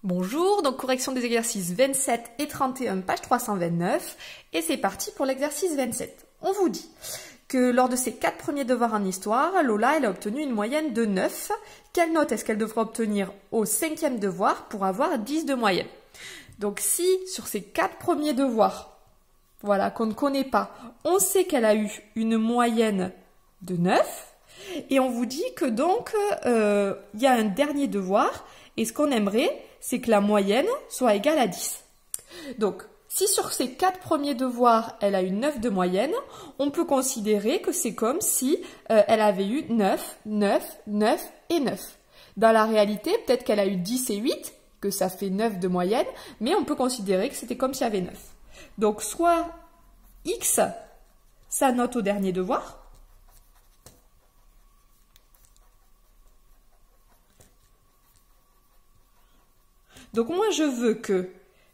Bonjour, donc correction des exercices 27 et 31, page 329, et c'est parti pour l'exercice 27. On vous dit que lors de ses 4 premiers devoirs en histoire, Lola elle a obtenu une moyenne de 9. Quelle note est-ce qu'elle devra obtenir au 5e devoir pour avoir 10 de moyenne? Donc si sur ces 4 premiers devoirs, voilà, qu'on ne connaît pas, on sait qu'elle a eu une moyenne de 9, et on vous dit que donc il y a un dernier devoir, et ce qu'on aimerait, c'est que la moyenne soit égale à 10. Donc, si sur ces 4 premiers devoirs, elle a eu 9 de moyenne, on peut considérer que c'est comme si elle avait eu 9, 9, 9 et 9. Dans la réalité, peut-être qu'elle a eu 10 et 8, que ça fait 9 de moyenne, mais on peut considérer que c'était comme s'il y avait 9. Donc, soit X, sa note au dernier devoir, donc moi, je veux que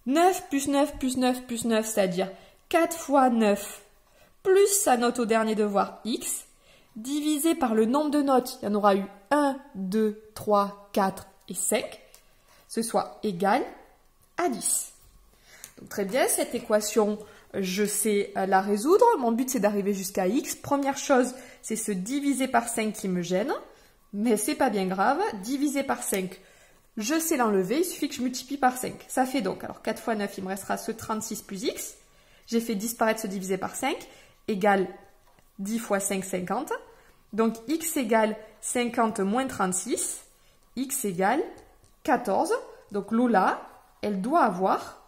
9 plus 9 plus 9 plus 9, c'est-à-dire 4 fois 9 plus sa note au dernier devoir x, divisé par le nombre de notes, il y en aura eu 1, 2, 3, 4 et 5, ce soit égal à 10. Donc très bien, cette équation, je sais la résoudre. Mon but, c'est d'arriver jusqu'à x. Première chose, c'est ce diviser par 5 qui me gêne, mais c'est pas bien grave. Diviser par 5, je sais l'enlever, il suffit que je multiplie par 5. Ça fait donc, alors 4 fois 9, il me restera ce 36 plus x. J'ai fait disparaître ce divisé par 5, égale 10 fois 5, 50. Donc x égale 50 moins 36, x égale 14. Donc Lola, elle doit avoir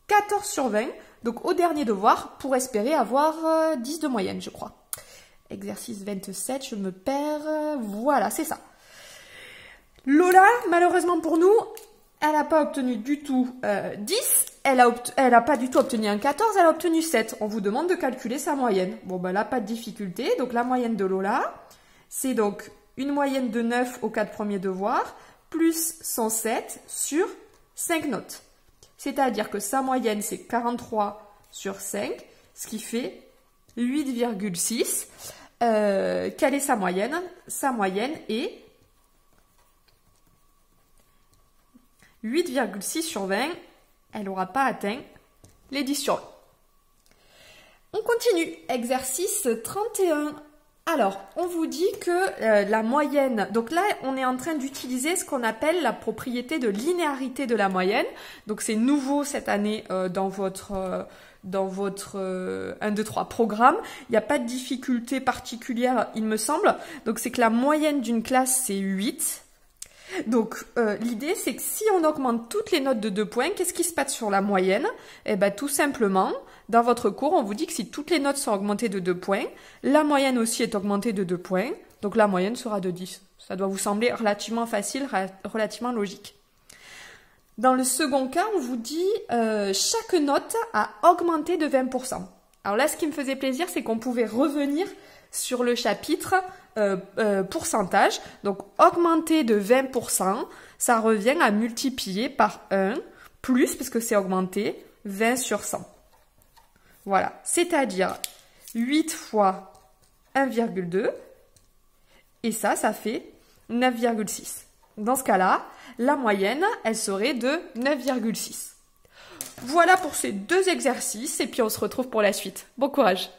14 sur 20, donc au dernier devoir, pour espérer avoir 10 de moyenne, je crois. Exercice 27, je me perds. Voilà, c'est ça. Lola, malheureusement pour nous, elle n'a pas obtenu du tout 10. Elle n'a pas du tout obtenu un 14, elle a obtenu 7. On vous demande de calculer sa moyenne. Bon, ben là, pas de difficulté. Donc, la moyenne de Lola, c'est donc une moyenne de 9 aux 4 premiers devoirs, plus 107 sur 5 notes. C'est-à-dire que sa moyenne, c'est 43 sur 5, ce qui fait 8,6. Quelle est sa moyenne? Sa moyenne est 8,6 sur 20. Elle n'aura pas atteint les 10 sur 20. On continue. Exercice 31. Alors, on vous dit que la moyenne... Donc là, on est en train d'utiliser ce qu'on appelle la propriété de linéarité de la moyenne. Donc c'est nouveau cette année dans votre 1, 2, 3 programme. Il n'y a pas de difficulté particulière, il me semble. Donc, c'est que la moyenne d'une classe, c'est 8. Donc, l'idée, c'est que si on augmente toutes les notes de 2 points, qu'est-ce qui se passe sur la moyenne? Eh bien, tout simplement, dans votre cours, on vous dit que si toutes les notes sont augmentées de 2 points, la moyenne aussi est augmentée de 2 points. Donc, la moyenne sera de 10. Ça doit vous sembler relativement facile, relativement logique. Dans le second cas, on vous dit chaque note a augmenté de 20%. Alors là, ce qui me faisait plaisir, c'est qu'on pouvait revenir sur le chapitre pourcentage. Donc, augmenter de 20%, ça revient à multiplier par 1, plus, puisque c'est augmenté, 20 sur 100. Voilà, c'est-à-dire 8 fois 1,2, et ça fait 9,6. Dans ce cas-là, la moyenne, elle serait de 9,6. Voilà pour ces 2 exercices et puis on se retrouve pour la suite. Bon courage!